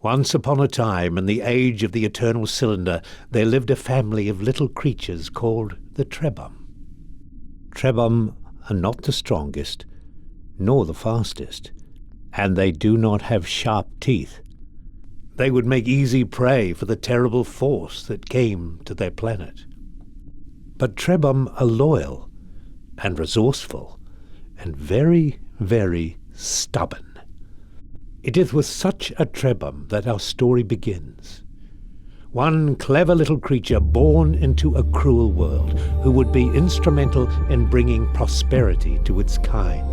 Once upon a time, in the age of the eternal cylinder, there lived a family of little creatures called the Trebhum. Trebhum are not the strongest, nor the fastest, and they do not have sharp teeth. They would make easy prey for the terrible force that came to their planet. But Trebhum are loyal and resourceful and very, very stubborn. It is with such a Trebhum that our story begins. One clever little creature born into a cruel world who would be instrumental in bringing prosperity to its kind.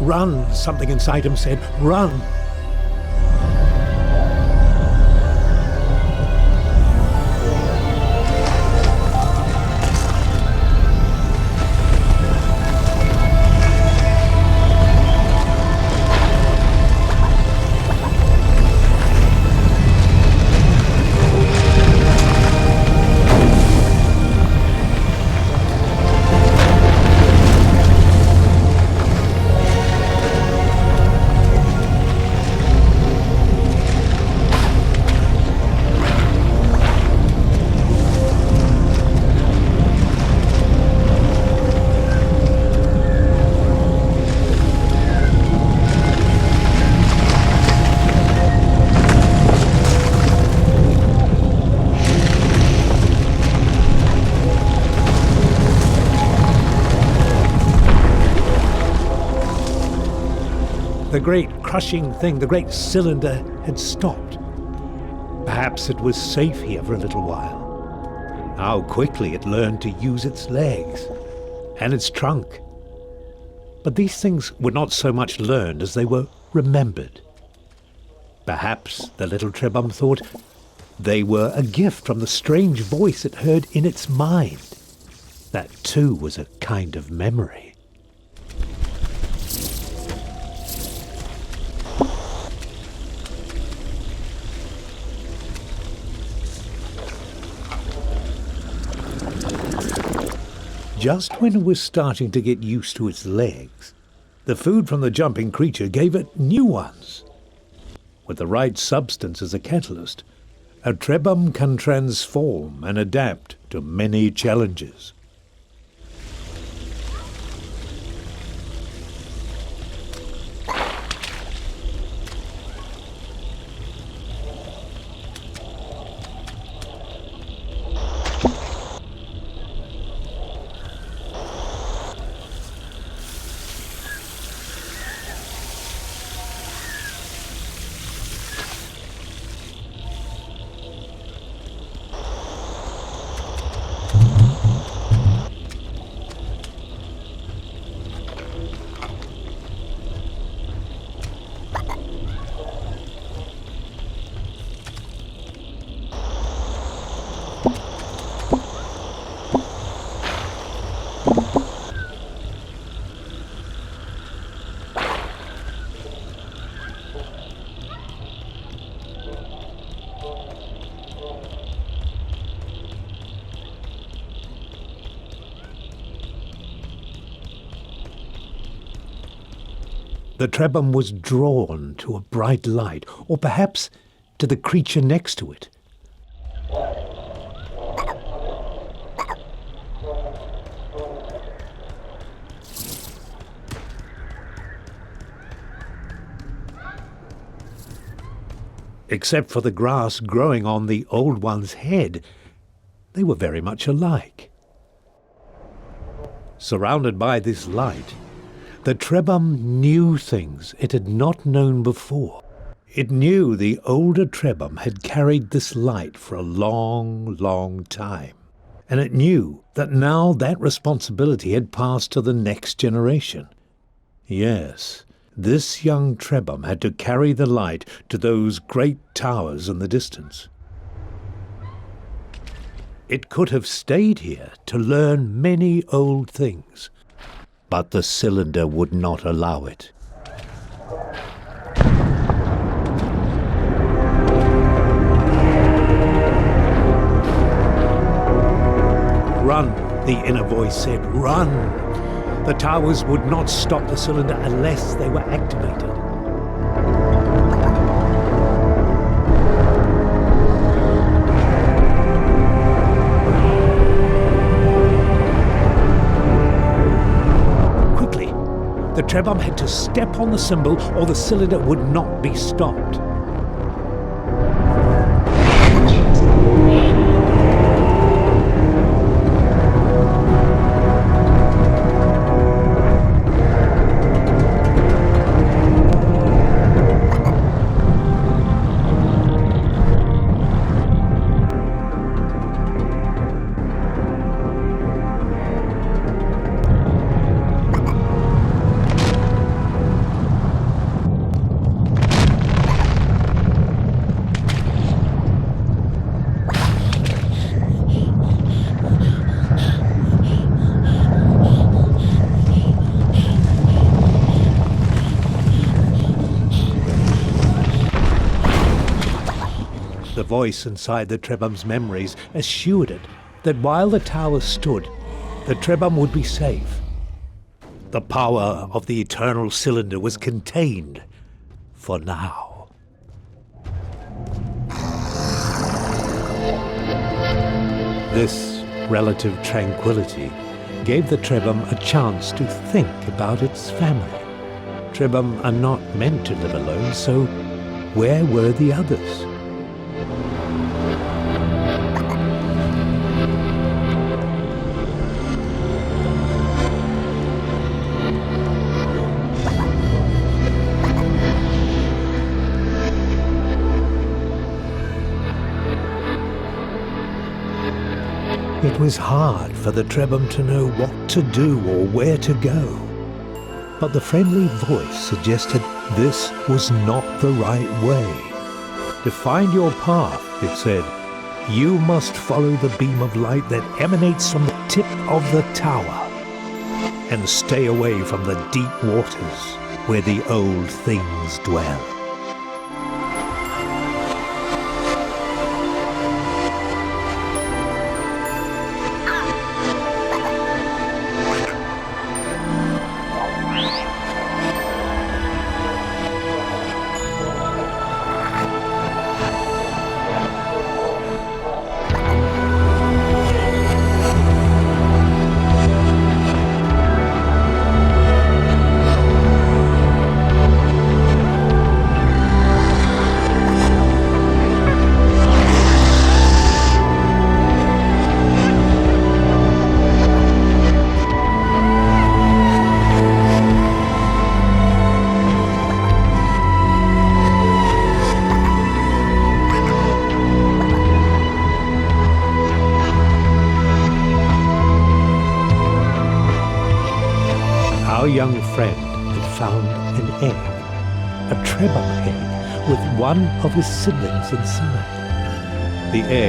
"Run," something inside him said. "Run!" The great crushing thing, the great cylinder, had stopped. Perhaps it was safe here for a little while. How quickly it learned to use its legs and its trunk. But these things were not so much learned as they were remembered. Perhaps the little Trebhum thought they were a gift from the strange voice it heard in its mind. That too was a kind of memory. Just when it was starting to get used to its legs, the food from the jumping creature gave it new ones. With the right substance as a catalyst, a Trebhum can transform and adapt to many challenges. The Trebhum was drawn to a bright light, or perhaps to the creature next to it. Except for the grass growing on the old one's head, they were very much alike. Surrounded by this light, the Trebhum knew things it had not known before. It knew the older Trebhum had carried this light for a long, long time, and it knew that now that responsibility had passed to the next generation. Yes, this young Trebhum had to carry the light to those great towers in the distance. It could have stayed here to learn many old things, but the cylinder would not allow it. Run, the inner voice said, run! The towers would not stop the cylinder unless they were activated. Quickly, the Trebhum had to step on the symbol or the cylinder would not be stopped. The voice inside the Trebhum's memories assured it that while the tower stood, the Trebhum would be safe. The power of the eternal cylinder was contained for now. This relative tranquility gave the Trebhum a chance to think about its family. Trebhum are not meant to live alone, so where were the others? It was hard for the Trebhum to know what to do or where to go. But the friendly voice suggested this was not the right way. To find your path, it said, you must follow the beam of light that emanates from the tip of the tower and stay away from the deep waters where the old things dwell. Our young friend had found an egg, a Trebhum egg, with one of his siblings inside. The egg